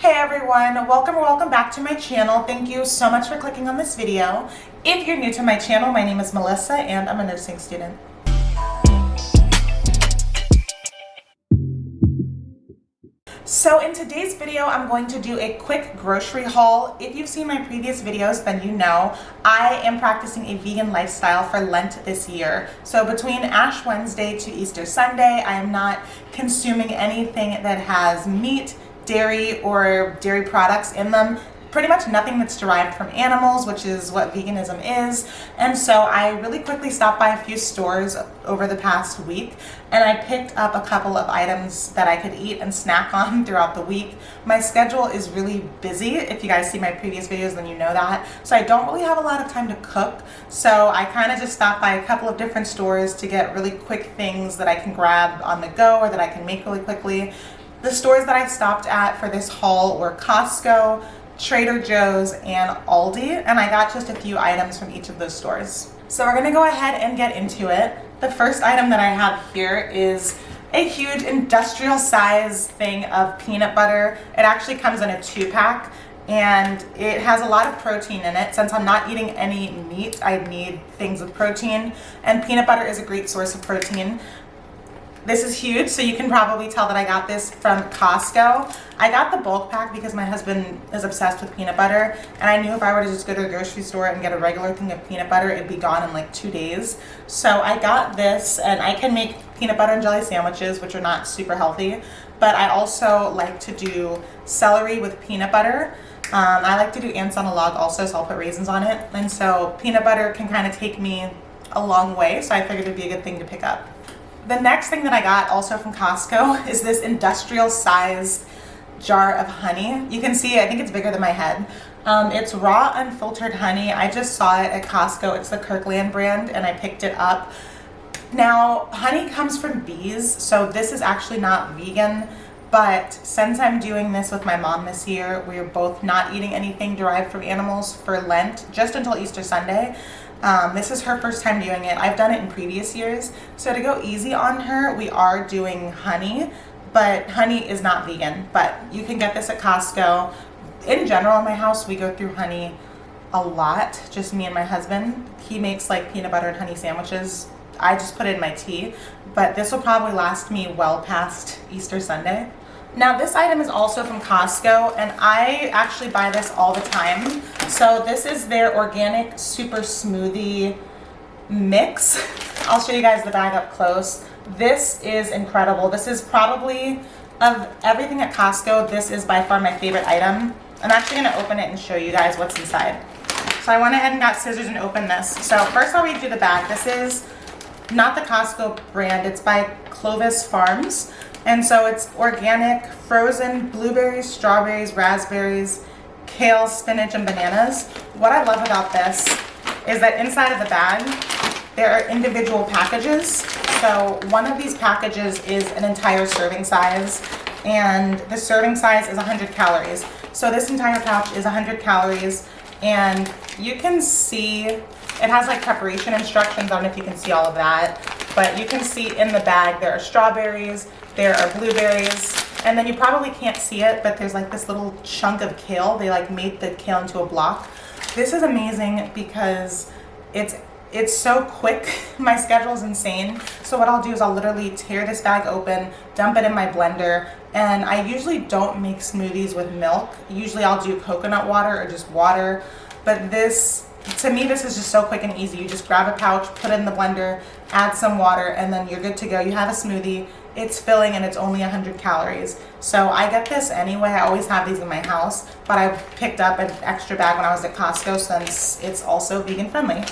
Hey everyone, welcome or welcome back to my channel. Thank you so much for clicking on this video. If you're new to my channel, my name is Melissa and I'm a nursing student. So in today's video, I'm going to do a quick grocery haul. If you've seen my previous videos, then you know I am practicing a vegan lifestyle for Lent this year. So between Ash Wednesday to Easter Sunday, I am not consuming anything that has meat, dairy, or dairy products in them. Pretty much nothing that's derived from animals, which is what veganism is. And so I really quickly stopped by a few stores over the past week and I picked up a couple of items that I could eat and snack on throughout the week. My schedule is really busy. If you guys see my previous videos, then you know that. So I don't really have a lot of time to cook. So I kind of just stopped by a couple of different stores to get really quick things that I can grab on the go or that I can make really quickly. The stores that I stopped at for this haul were Costco, Trader Joe's, and Aldi, and I got just a few items from each of those stores. So we're gonna go ahead and get into it. The first item that I have here is a huge industrial size thing of peanut butter. It actually comes in a 2-pack and it has a lot of protein in it. Since I'm not eating any meat, I need things with protein, and peanut butter is a great source of protein. This is huge, so you can probably tell that I got this from Costco. I got the bulk pack because my husband is obsessed with peanut butter, and I knew if I were to just go to a grocery store and get a regular thing of peanut butter, it'd be gone in like 2 days. So I got this, and I can make peanut butter and jelly sandwiches, which are not super healthy, but I also like to do celery with peanut butter. I like to do ants on a log also, so I'll put raisins on it. And so peanut butter can kind of take me a long way, so I figured it'd be a good thing to pick up. The next thing that I got also from Costco is this industrial size jar of honey. You can see, I think it's bigger than my head. It's raw unfiltered honey. I just saw it at Costco. It's the Kirkland brand and I picked it up. Now, honey comes from bees, so this is actually not vegan, but since I'm doing this with my mom this year, we're both not eating anything derived from animals for Lent, just until Easter Sunday. This is her first time doing it. I've done it in previous years. So to go easy on her, we are doing honey, but honey is not vegan, but you can get this at Costco. In general, in my house, we go through honey a lot, just me and my husband. He makes like peanut butter and honey sandwiches. I just put it in my tea, but this will probably last me well past Easter Sunday. Now this item is also from Costco and I actually buy this all the time. So this is their organic super smoothie mix. I'll show you guys the bag up close. This is incredible. This is probably, of everything at Costco, this is by far my favorite item. I'm actually gonna open it and show you guys what's inside. So I went ahead and got scissors and opened this. So first I'll read you the bag. This is not the Costco brand, it's by Clovis Farms. And so it's organic, frozen blueberries, strawberries, raspberries, kale, spinach, and bananas. What I love about this is that inside of the bag, there are individual packages. So one of these packages is an entire serving size, and the serving size is 100 calories. So this entire pouch is 100 calories, and you can see, it has like preparation instructions. I don't know if you can see all of that, but you can see in the bag there are strawberries, there are blueberries, and then you probably can't see it, but there's like this little chunk of kale. They like made the kale into a block. This is amazing because it's so quick. My schedule is insane. So what I'll do is I'll literally tear this bag open, dump it in my blender, and I usually don't make smoothies with milk. Usually I'll do coconut water or just water, but this, to me, this is just so quick and easy. You just grab a pouch, put it in the blender, add some water, and then you're good to go. You have a smoothie. It's filling and it's only 100 calories. So I get this anyway. I always have these in my house, but I picked up an extra bag when I was at Costco since it's also vegan friendly.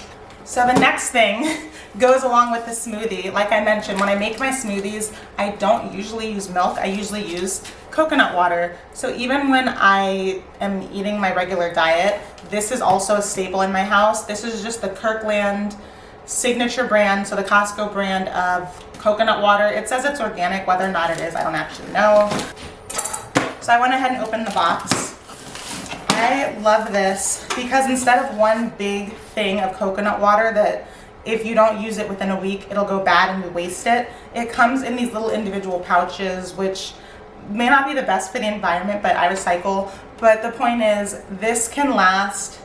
So the next thing goes along with the smoothie. Like I mentioned, when I make my smoothies, I don't usually use milk. I usually use coconut water. So even when I am eating my regular diet, this is also a staple in my house. This is just the Kirkland signature brand, so the Costco brand of coconut water. It says it's organic. Whether or not it is, I don't actually know. So I went ahead and opened the box. I love this because instead of one big thing of coconut water that if you don't use it within a week, it'll go bad and you waste it, it comes in these little individual pouches, which may not be the best for the environment, but I recycle. But the point is, this can last,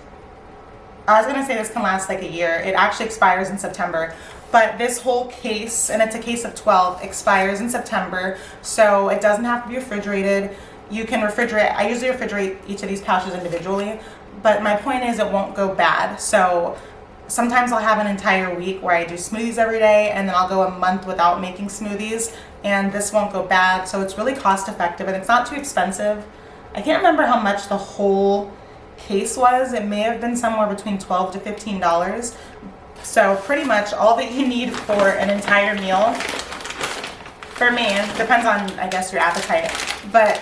I was gonna say this can last like a year. It actually expires in September. But this whole case, and it's a case of 12, expires in September. So it doesn't have to be refrigerated. You can refrigerate, I usually refrigerate each of these pouches individually. But my point is, it won't go bad. So sometimes I'll have an entire week where I do smoothies every day, and then I'll go a month without making smoothies, and this won't go bad. So it's really cost effective, and it's not too expensive. I can't remember how much the whole case was. It may have been somewhere between $12 to $15. So pretty much all that you need for an entire meal, for me, depends on, I guess, your appetite. But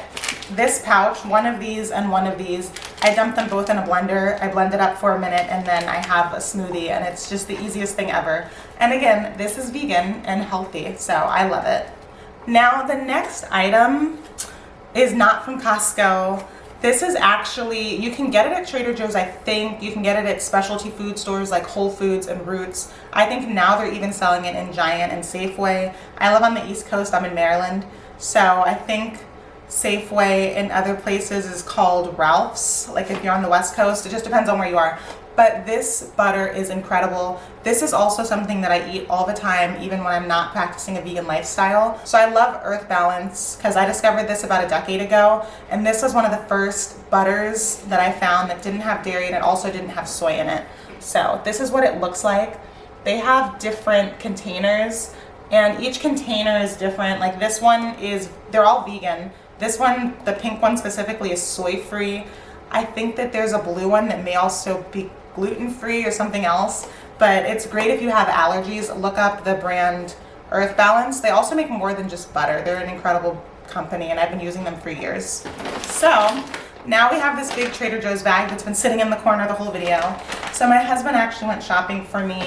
this pouch, one of these and one of these, I dump them both in a blender. I blend it up for a minute, and then I have a smoothie, and it's just the easiest thing ever. And again, this is vegan and healthy, so I love it. Now, the next item is not from Costco. This is actually, you can get it at Trader Joe's, I think. You can get it at specialty food stores like Whole Foods and Roots. I think now they're even selling it in Giant and Safeway. I live on the East Coast, I'm in Maryland, so I think Safeway in other places is called Ralph's, like if you're on the West Coast. It just depends on where you are. But this butter is incredible. This is also something that I eat all the time, even when I'm not practicing a vegan lifestyle. So I love Earth Balance because I discovered this about a decade ago, and this was one of the first butters that I found that didn't have dairy, and it also didn't have soy in it. So this is what it looks like. They have different containers, and each container is different. Like this one is, they're all vegan. This one, the pink one specifically, is soy-free. I think that there's a blue one that may also be gluten-free or something else, but it's great if you have allergies. Look up the brand Earth Balance. They also make more than just butter. They're an incredible company, and I've been using them for years. So now we have this big Trader Joe's bag that's been sitting in the corner the whole video. So my husband actually went shopping for me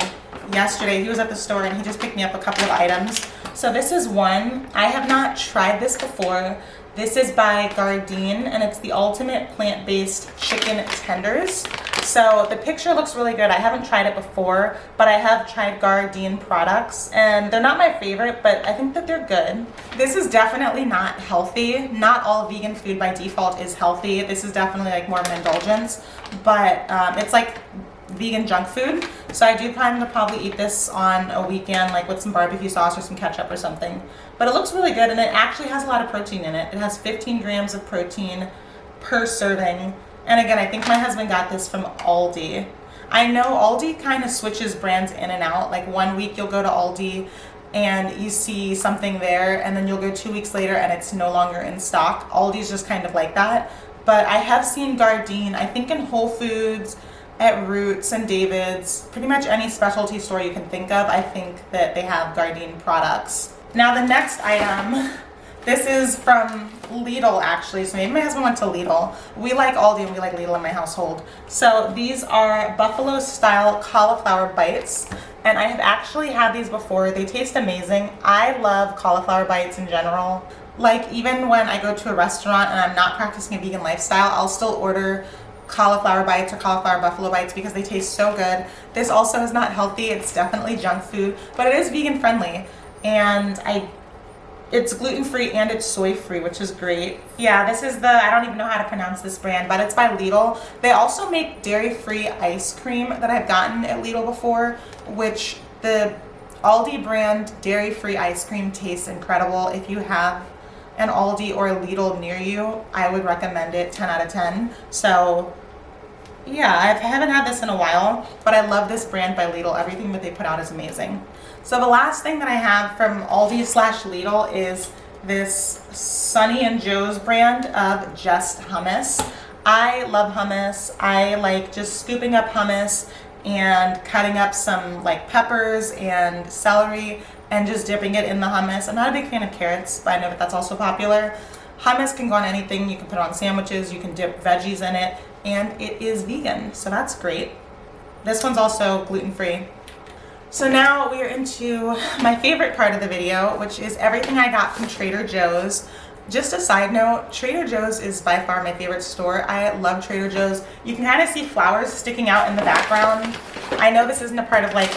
yesterday. He was at the store and he just picked me up a couple of items. So this is one. I have not tried this before. This is by Gardein, and it's the ultimate plant-based chicken tenders. So the picture looks really good. I haven't tried it before, but I have tried Gardein products, and they're not my favorite, but I think that they're good. This is definitely not healthy. Not all vegan food by default is healthy. This is definitely like more of an indulgence, but it's like vegan junk food. So I do plan to probably eat this on a weekend, like with some barbecue sauce or some ketchup or something. But it looks really good, and it actually has a lot of protein in it. It has 15 grams of protein per serving. And again, I think my husband got this from Aldi. I know Aldi kind of switches brands in and out. Like one week you'll go to Aldi and you see something there, and then you'll go 2 weeks later and it's no longer in stock. Aldi's just kind of like that. But I have seen Gardein, I think in Whole Foods, at Roots and David's, pretty much any specialty store you can think of. I think that they have Gardein products. Now the next item, this is from Lidl actually, so maybe my husband went to Lidl. We like Aldi and we like Lidl in my household. So these are buffalo style cauliflower bites, and I have actually had these before. They taste amazing. I love cauliflower bites in general. Like even when I go to a restaurant and I'm not practicing a vegan lifestyle, I'll still order cauliflower bites or cauliflower buffalo bites because they taste so good. This also is not healthy. It's definitely junk food, but it is vegan friendly, and it's gluten-free and it's soy-free, which is great. Yeah, this is the, I don't even know how to pronounce this brand, but it's by Lidl. They also make dairy-free ice cream that I've gotten at Lidl before, which the Aldi brand dairy-free ice cream tastes incredible. If you have an Aldi or a Lidl near you, I would recommend it 10 out of 10. So yeah, I haven't had this in a while, but I love this brand by Lidl. Everything that they put out is amazing. So the last thing that I have from Aldi slash Lidl is this Sunny and Joe's brand of just hummus. I love hummus. I like just scooping up hummus and cutting up some like peppers and celery and just dipping it in the hummus. I'm not a big fan of carrots, but I know that that's also popular. Hummus can go on anything. You can put it on sandwiches, you can dip veggies in it, and it is vegan, so that's great. This one's also gluten-free. So now we are into my favorite part of the video, which is everything I got from Trader Joe's. Just a side note, Trader Joe's is by far my favorite store. I love Trader Joe's. You can kind of see flowers sticking out in the background. I know this isn't a part of like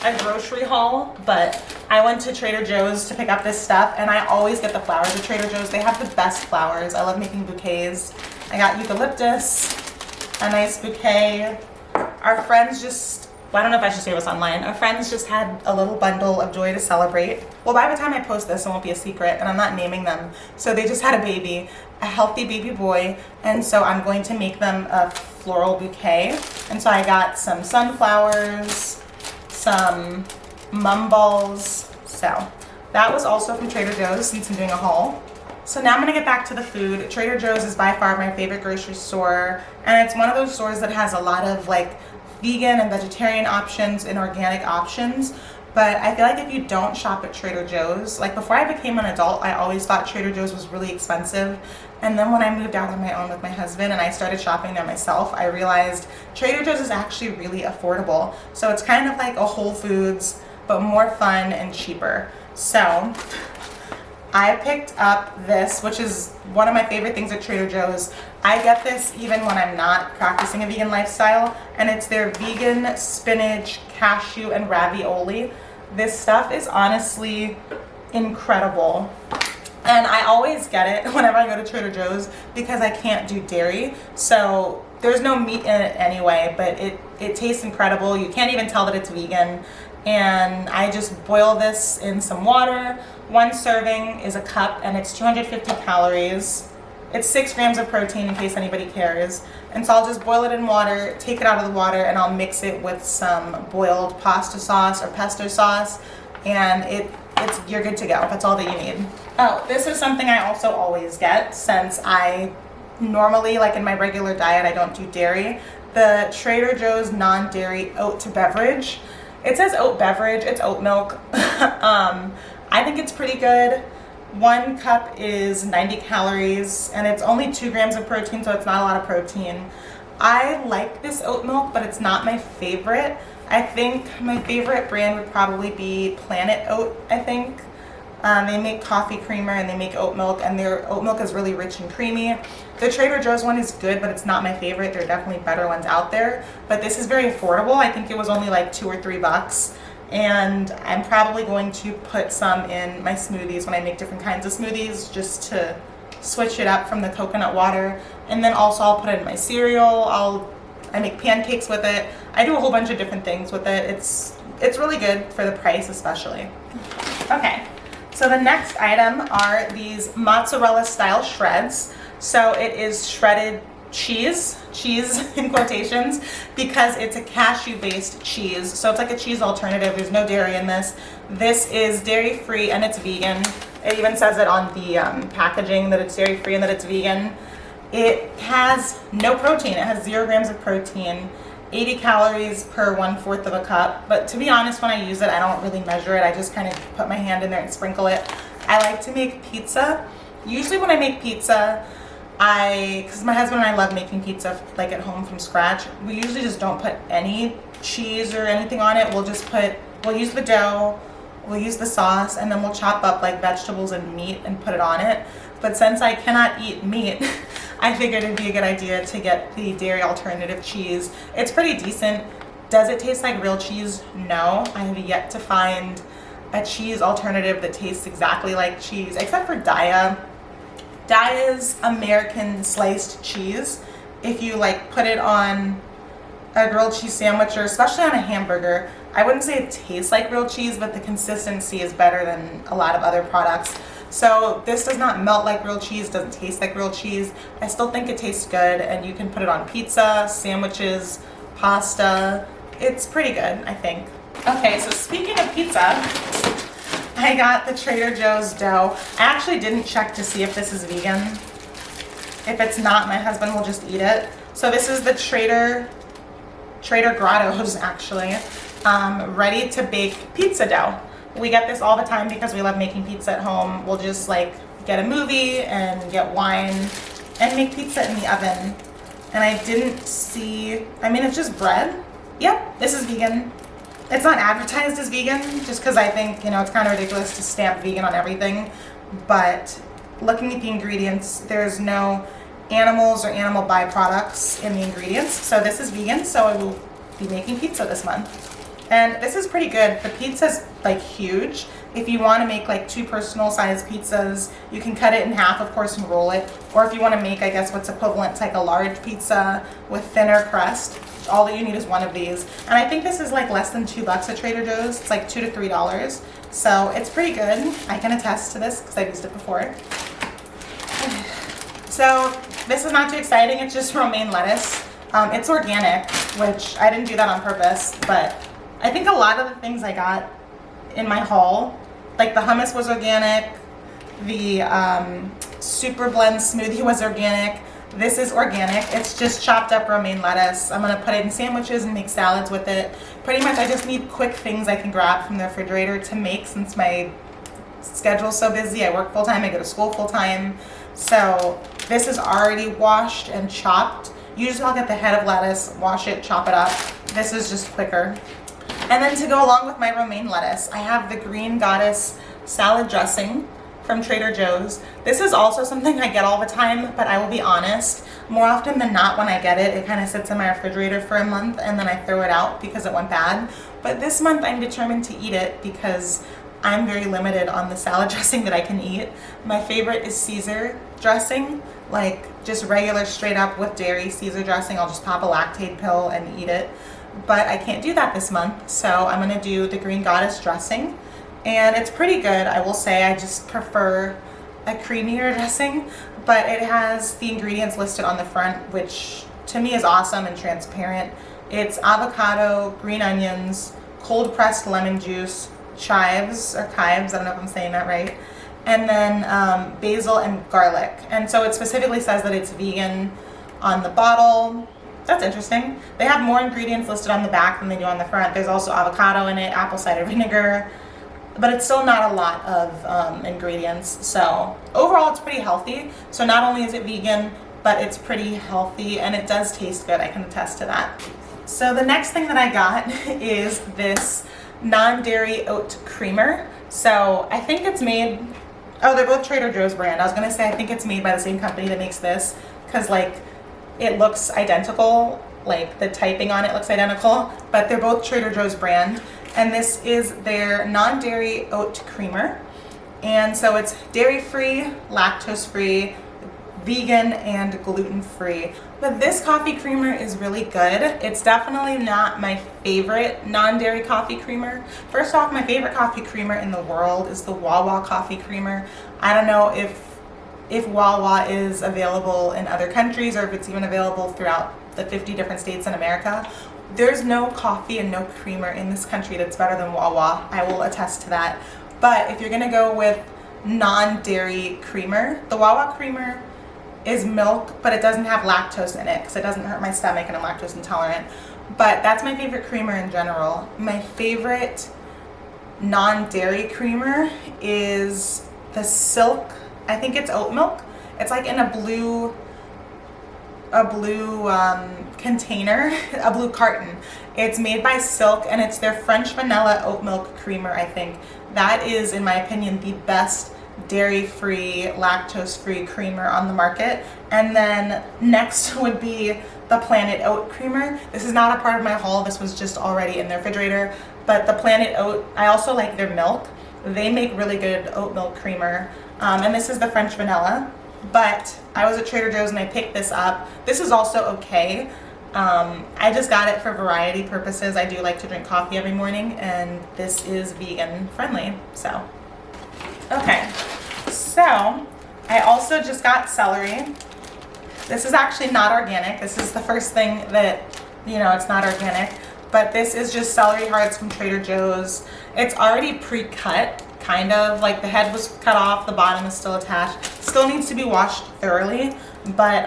a grocery haul, but I went to Trader Joe's to pick up this stuff, and I always get the flowers at Trader Joe's. They have the best flowers. I love making bouquets. I got eucalyptus, a nice bouquet. Our friends just, well, I don't know if I should say this online. Our friends just had a little bundle of joy to celebrate. Well, by the time I post this, it won't be a secret, and I'm not naming them. So they just had a baby, a healthy baby boy, and so I'm going to make them a floral bouquet. And so I got some sunflowers, some mum balls. So that was also from Trader Joe's since I'm doing a haul. So now I'm gonna get back to the food. Trader Joe's is by far my favorite grocery store, and it's one of those stores that has a lot of like vegan and vegetarian options and organic options. But I feel like if you don't shop at Trader Joe's, like before I became an adult, I always thought Trader Joe's was really expensive. And then when I moved out on my own with my husband and I started shopping there myself, I realized Trader Joe's is actually really affordable. So it's kind of like a Whole Foods, but more fun and cheaper. So I picked up this, which is one of my favorite things at Trader Joe's. I get this even when I'm not practicing a vegan lifestyle, and it's their vegan spinach, cashew, and ravioli. This stuff is honestly incredible. And I always get it whenever I go to Trader Joe's because I can't do dairy. So there's no meat in it anyway, but it tastes incredible. You can't even tell that it's vegan. And I just boil this in some water. One serving is a cup and it's 250 calories. It's 6 grams of protein in case anybody cares. And so I'll just boil it in water, take it out of the water, and I'll mix it with some boiled pasta sauce or pesto sauce. And you're good to go. That's all that you need. Oh, this is something I also always get since I normally, like in my regular diet, I don't do dairy. The Trader Joe's non-dairy oat beverage. It says oat beverage, it's oat milk. I think it's pretty good. 1 cup is 90 calories and it's only 2 grams of protein, so it's not a lot of protein. I like this oat milk, but it's not my favorite. I think my favorite brand would probably be Planet Oat, I think. They make coffee creamer and they make oat milk, and their oat milk is really rich and creamy. The Trader Joe's one is good, but it's not my favorite. There are definitely better ones out there, but this is very affordable. I think it was only like $2 or $3, and I'm probably going to put some in my smoothies when I make different kinds of smoothies, just to switch it up from the coconut water. And then also I'll put it in my cereal. I make pancakes with it. I do a whole bunch of different things with it. It's really good for the price, especially. Okay, so the next item are these mozzarella style shreds. So it is shredded cheese in quotations, because it's a cashew based cheese. So it's like a cheese alternative. There's no dairy in this. This is dairy free and it's vegan. It even says it on the packaging that it's dairy free and that it's vegan. It has no protein. It has 0 grams of protein, 80 calories per 1/4 of a cup. But to be honest, when I use it, I don't really measure it. I just kind of put my hand in there and sprinkle it. I like to make pizza. Usually when I make pizza, because my husband and I love making pizza like at home from scratch, we usually just don't put any cheese or anything on it. We'll use the dough, we'll use the sauce, and then we'll chop up like vegetables and meat and put it on it. But since I cannot eat meat, I figured it'd be a good idea to get the dairy alternative cheese. It's pretty decent. Does it taste like real cheese? No. I have yet to find a cheese alternative that tastes exactly like cheese, except for Daiya. Daiya's American sliced cheese. If you like put it on a grilled cheese sandwich, or especially on a hamburger, I wouldn't say it tastes like real cheese, but the consistency is better than a lot of other products. So this does not melt like real cheese, doesn't taste like real cheese. I still think it tastes good, and you can put it on pizza, sandwiches, pasta. It's pretty good, I think. Okay, so speaking of pizza, I got the Trader Joe's dough. I actually didn't check to see if this is vegan. If it's not, my husband will just eat it. So this is the Trader Grotto's, actually, ready to bake pizza dough. We get this all the time because we love making pizza at home. We'll just like get a movie and get wine and make pizza in the oven. And I didn't see, I mean, it's just bread. Yep, this is vegan. It's not advertised as vegan just because I think, it's kind of ridiculous to stamp vegan on everything. But looking at the ingredients, there's no animals or animal byproducts in the ingredients. So this is vegan, so I will be making pizza this month. And this is pretty good. The pizza's like huge. If you want to make like 2 personal size pizzas, you can cut it in half, of course, and roll it. Or if you want to make, I guess, what's equivalent to like a large pizza with thinner crust, all that you need is 1 of these. And I think this is like less than $2 at Trader Joe's. It's like $2 to $3. So it's pretty good. I can attest to this because I've used it before. So this is not too exciting. It's just romaine lettuce. It's organic, which I didn't do that on purpose, but I think a lot of the things I got in my haul, like the hummus was organic, the super blend smoothie was organic. This is organic. It's just chopped up romaine lettuce. I'm gonna put it in sandwiches and make salads with it. Pretty much I just need quick things I can grab from the refrigerator to make since my schedule's so busy. I work full-time, I go to school full-time. So this is already washed and chopped. Usually I'll get the head of lettuce, wash it, chop it up. This is just quicker. And then to go along with my romaine lettuce, I have the Green Goddess salad dressing from Trader Joe's. This is also something I get all the time, but I will be honest, more often than not when I get it, it kind of sits in my refrigerator for a month and then I throw it out because it went bad. But this month I'm determined to eat it because I'm very limited on the salad dressing that I can eat. My favorite is Caesar dressing, like just regular straight up with dairy Caesar dressing. I'll just pop a Lactaid pill and eat it. But I can't do that this month, so I'm gonna do the Green Goddess dressing. And it's pretty good, I will say. I just prefer a creamier dressing, but it has the ingredients listed on the front, which to me is awesome and transparent. It's avocado, green onions, cold pressed lemon juice, chives or chives, I don't know if I'm saying that right, and then basil and garlic. And so it specifically says that it's vegan on the bottle. That's interesting. They have more ingredients listed on the back than they do on the front. There's also avocado in it, apple cider vinegar, but it's still not a lot of ingredients. So overall it's pretty healthy. So not only is it vegan, but it's pretty healthy and it does taste good. I can attest to that. So the next thing that I got is this non-dairy oat creamer. So I think it's made, oh, they're both Trader Joe's brand. I was gonna say I think it's made by the same company that makes this, because like it looks identical, like the typing on it looks identical, but they're both Trader Joe's brand. And this is their non-dairy oat creamer. And so it's dairy-free, lactose-free, vegan, and gluten-free. But this coffee creamer is really good. It's definitely not my favorite non-dairy coffee creamer. First off, my favorite coffee creamer in the world is the Wawa coffee creamer. I don't know if Wawa is available in other countries or if it's even available throughout the 50 different states in America. There's no coffee and no creamer in this country that's better than Wawa. I will attest to that. But if you're gonna go with non-dairy creamer, the Wawa creamer is milk, but it doesn't have lactose in it because it doesn't hurt my stomach and I'm lactose intolerant. But that's my favorite creamer in general. My favorite non-dairy creamer is the Silk, I think it's oat milk. It's like in a blue container, a blue carton. It's made by Silk and it's their French vanilla oat milk creamer, I think. That is, in my opinion, the best dairy-free, lactose-free creamer on the market. And then next would be the Planet Oat creamer. This is not a part of my haul. This was just already in the refrigerator. But the Planet Oat, I also like their milk. They make really good oat milk creamer. And this is the French vanilla. But I was at Trader Joe's and I picked this up. This is also okay. I just got it for variety purposes. I do like to drink coffee every morning, and this is vegan friendly, so. Okay, so I also just got celery. This is actually not organic. This is the first thing that, you know, it's not organic, but this is just celery hearts from Trader Joe's. It's already pre-cut, kind of, like the head was cut off, the bottom is still attached. Still needs to be washed thoroughly, but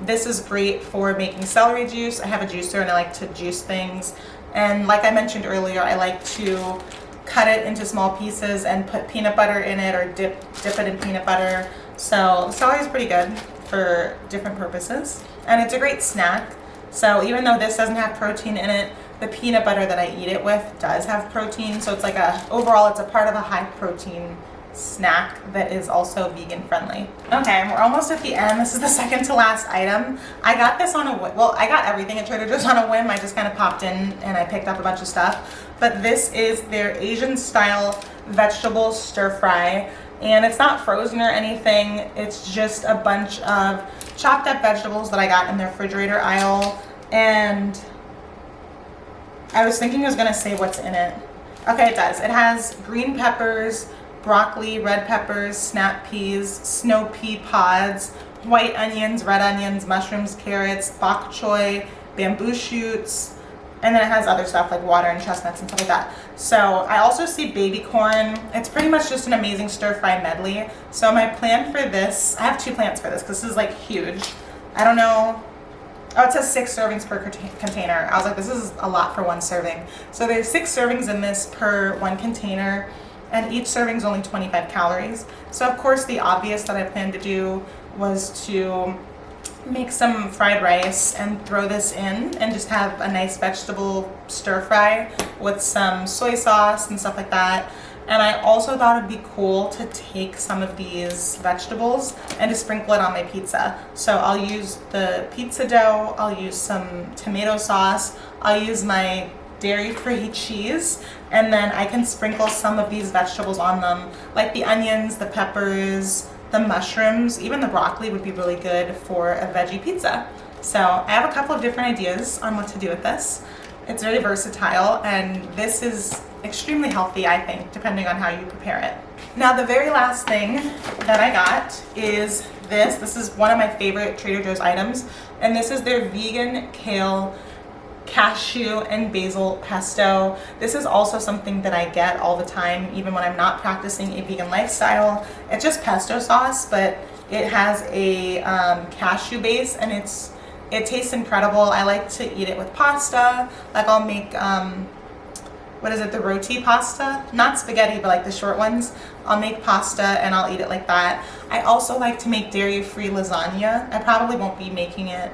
this is great for making celery juice. I have a juicer and I like to juice things. And like I mentioned earlier, I like to cut it into small pieces and put peanut butter in it or dip it in peanut butter. So celery is pretty good for different purposes. And it's a great snack. So even though this doesn't have protein in it, the peanut butter that I eat it with does have protein. So it's like overall it's a part of a high protein snack that is also vegan friendly. Okay, we're almost at the end. This is the second to last item. I got this on a whim. Well, I got everything at Trader Joe's on a whim. I just kind of popped in and I picked up a bunch of stuff. but this is their Asian style vegetable stir fry. And it's not frozen or anything. It's just a bunch of chopped up vegetables that I got in the refrigerator aisle. And I was thinking I was gonna say what's in it. Okay, it does. It has green peppers, broccoli, red peppers, snap peas, snow pea pods, white onions, red onions, mushrooms, carrots, bok choy, bamboo shoots, and then it has other stuff like water and chestnuts and stuff like that. So I also see baby corn. It's pretty much just an amazing stir fry medley. So my plan for this, I have 2 plans for this because this is like huge. I don't know. Oh, it says 6 servings per container. I was like, this is a lot for 1 serving. So there's 6 servings in this per 1 container, and each serving is only 25 calories. So of course the obvious that I planned to do was to make some fried rice and throw this in and just have a nice vegetable stir fry with some soy sauce and stuff like that. And I also thought it'd be cool to take some of these vegetables and to sprinkle it on my pizza. So I'll use the pizza dough, I'll use some tomato sauce, I'll use my dairy-free cheese, and then I can sprinkle some of these vegetables on them, like the onions, the peppers, the mushrooms, even the broccoli would be really good for a veggie pizza. So I have a couple of different ideas on what to do with this. It's very versatile, and this is extremely healthy, I think, depending on how you prepare it. Now, the very last thing that I got is this. This is one of my favorite Trader Joe's items, and this is their vegan kale, cashew, and basil pesto. This is also something that I get all the time, even when I'm not practicing a vegan lifestyle. It's just pesto sauce, but it has a cashew base, and it tastes incredible. I like to eat it with pasta. Like I'll make, what is it, the roti pasta? Not spaghetti, but like the short ones. I'll make pasta and I'll eat it like that. I also like to make dairy-free lasagna. I probably won't be making it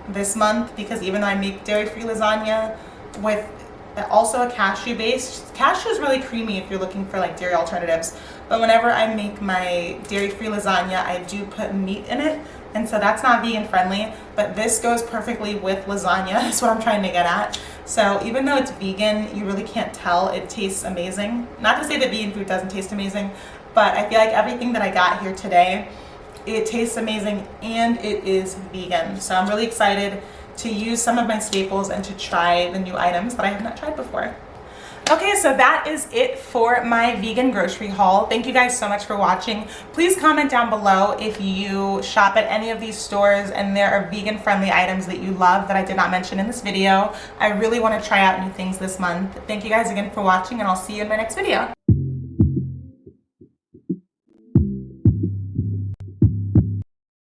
this month because even though I make dairy-free lasagna with also a cashew base, cashew is really creamy if you're looking for like dairy alternatives. But whenever I make my dairy-free lasagna, I do put meat in it. And so that's not vegan friendly, but this goes perfectly with lasagna. That's what I'm trying to get at. So even though it's vegan, you really can't tell. It tastes amazing. Not to say that vegan food doesn't taste amazing, but I feel like everything that I got here today, it tastes amazing and it is vegan. So I'm really excited to use some of my staples and to try the new items that I have not tried before. Okay, so that is it for my vegan grocery haul. Thank you guys so much for watching. Please comment down below if you shop at any of these stores and there are vegan friendly items that you love that I did not mention in this video. I really want to try out new things this month. Thank you guys again for watching, and I'll see you in my next video.